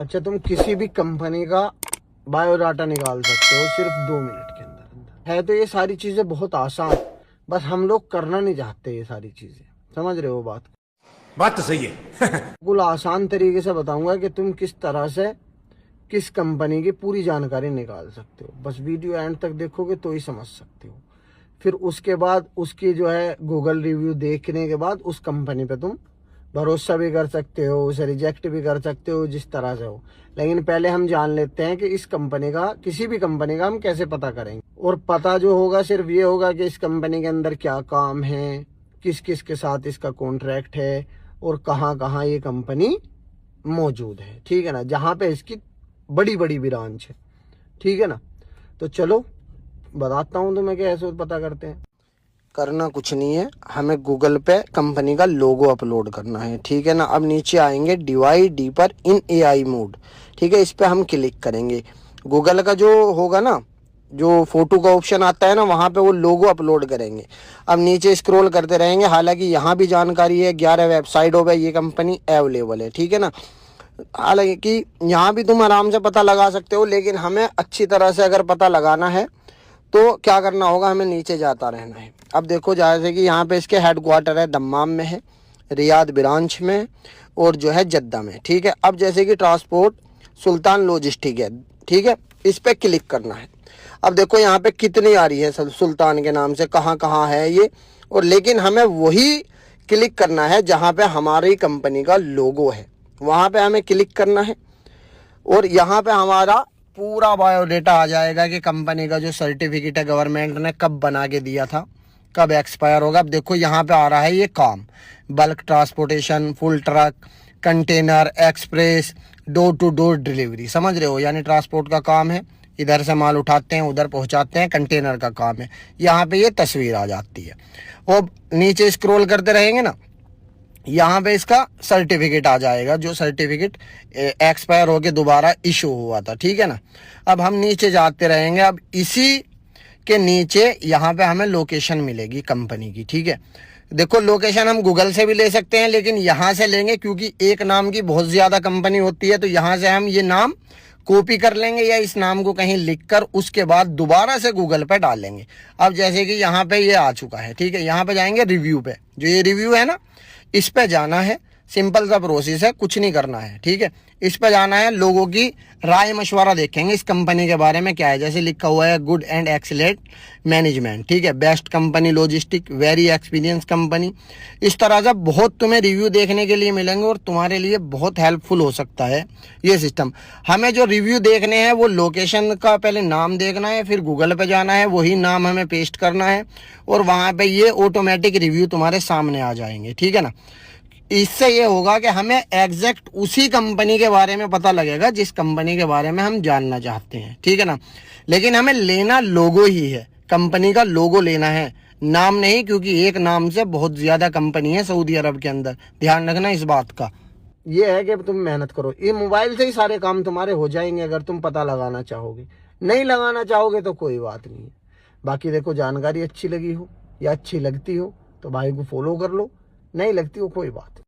अच्छा, तुम किसी भी कंपनी का बायोडाटा निकाल सकते हो सिर्फ 2 मिनट के अंदर है। तो ये सारी चीजें बहुत आसान, बस हम लोग करना नहीं चाहते ये सारी चीजें। समझ रहे हो बात तो सही है। बिल्कुल आसान तरीके से बताऊंगा कि तुम किस तरह से किस कंपनी की पूरी जानकारी निकाल सकते हो। बस वीडियो एंड तक देखोगे तो ही समझ सकते हो। फिर उसके बाद उसकी जो है गूगल रिव्यू देखने के बाद उस कंपनी पे तुम भरोसा भी कर सकते हो, उसे रिजेक्ट भी कर सकते हो, जिस तरह से हो। लेकिन पहले हम जान लेते हैं कि इस कंपनी का, किसी भी कंपनी का हम कैसे पता करेंगे। और पता जो होगा सिर्फ ये होगा कि इस कंपनी के अंदर क्या काम है, किस किस के साथ इसका कॉन्ट्रैक्ट है और कहाँ कहाँ ये कंपनी मौजूद है। ठीक है ना, जहाँ पे इसकी बड़ी बड़ी ब्रांच है। ठीक है ना, तो चलो बताता हूँ तुम्हें कि ऐसे पता करते हैं। करना कुछ नहीं है, हमें गूगल पे कंपनी का लोगो अपलोड करना है। ठीक है ना, अब नीचे आएंगे divide deeper in AI mode. ठीक है, इस पे हम क्लिक करेंगे। गूगल का जो होगा ना, जो फोटो का ऑप्शन आता है ना, वहाँ पे वो लोगो अपलोड करेंगे। अब नीचे स्क्रॉल करते रहेंगे। हालांकि यहाँ भी जानकारी है, 11 वेबसाइटों पे ये कंपनी अवेलेबल है। ठीक है ना, हालांकि यहाँ भी तुम आराम से पता लगा सकते हो, लेकिन हमें अच्छी तरह से अगर पता लगाना है तो क्या करना होगा, हमें नीचे जाता रहना है। अब देखो, जैसे कि यहाँ पे इसके हेडक्वार्टर है दम्माम में है, रियाद ब्रांच में और जो है जद्दा में। ठीक है, अब जैसे कि ट्रांसपोर्ट सुल्तान लॉजिस्टिक है। ठीक है, इस पे क्लिक करना है। अब देखो यहाँ पे कितनी आ रही है सुल्तान के नाम से, कहाँ कहाँ है ये। और लेकिन हमें वही क्लिक करना है जहाँ पे हमारी कंपनी का लोगो है, वहाँ पे हमें क्लिक करना है। और यहाँ पे हमारा पूरा बायोडेटा आ जाएगा कि कंपनी का जो सर्टिफिकेट है गवर्नमेंट ने कब बना के दिया था, कब एक्सपायर होगा। अब देखो यहाँ पे आ रहा है ये काम, bulk transportation, full truck, container, express, door to door delivery. समझ रहे हो, यानी ट्रांसपोर्ट का काम है, इधर से माल उठाते हैं उधर पहुंचाते हैं। कंटेनर का काम है, यहाँ पे ये तस्वीर आ जाती है। और नीचे स्क्रॉल करते रहेंगे ना, यहाँ पे इसका सर्टिफिकेट आ जाएगा, जो सर्टिफिकेट एक्सपायर होके दोबारा इशू हुआ था। ठीक है ना, अब हम नीचे जाते रहेंगे। अब इसी के नीचे यहाँ पे हमें लोकेशन मिलेगी कंपनी की। ठीक है, देखो लोकेशन हम गूगल से भी ले सकते हैं, लेकिन यहाँ से लेंगे क्योंकि एक नाम की बहुत ज्यादा कंपनी होती है। तो यहाँ से हम ये नाम कॉपी कर लेंगे या इस नाम को कहीं लिखकर उसके बाद दोबारा से गूगल पे डालेंगे। अब जैसे कि यहाँ पे ये आ चुका है। ठीक है, यहाँ पे जाएंगे रिव्यू पे, जो ये रिव्यू है ना, इस पे जाना है। सिंपल सा प्रोसेस है, कुछ नहीं करना है। ठीक है, इस पे जाना है, लोगों की राय मशवरा देखेंगे इस कंपनी के बारे में क्या है। जैसे लिखा हुआ है गुड एंड एक्सीलेंट मैनेजमेंट। ठीक है, best company logistic, very experience company. इस तरह से बहुत तुम्हें रिव्यू देखने के लिए मिलेंगे और तुम्हारे लिए बहुत हेल्पफुल हो सकता है ये सिस्टम। हमें जो रिव्यू देखने हैं वो लोकेशन का पहले नाम देखना है, फिर गूगल पे जाना है, वही नाम हमें पेस्ट करना है और वहां पे ये ऑटोमेटिक रिव्यू तुम्हारे सामने आ जाएंगे। ठीक है ना, इससे ये होगा कि हमें एग्जैक्ट उसी कंपनी के बारे में पता लगेगा जिस कंपनी के बारे में हम जानना चाहते हैं। ठीक है ना, लेकिन हमें लेना लोगो ही है, कंपनी का लोगो लेना है, नाम नहीं, क्योंकि एक नाम से बहुत ज्यादा कंपनी है सऊदी अरब के अंदर। ध्यान रखना इस बात का। ये है कि तुम मेहनत करो, ये मोबाइल से ही सारे काम तुम्हारे हो जाएंगे अगर तुम पता लगाना चाहोगे। नहीं लगाना चाहोगे तो कोई बात नहीं है। बाकी देखो, जानकारी अच्छी लगी हो या अच्छी लगती हो तो भाई को फॉलो कर लो, नहीं लगती हो कोई बात नहीं।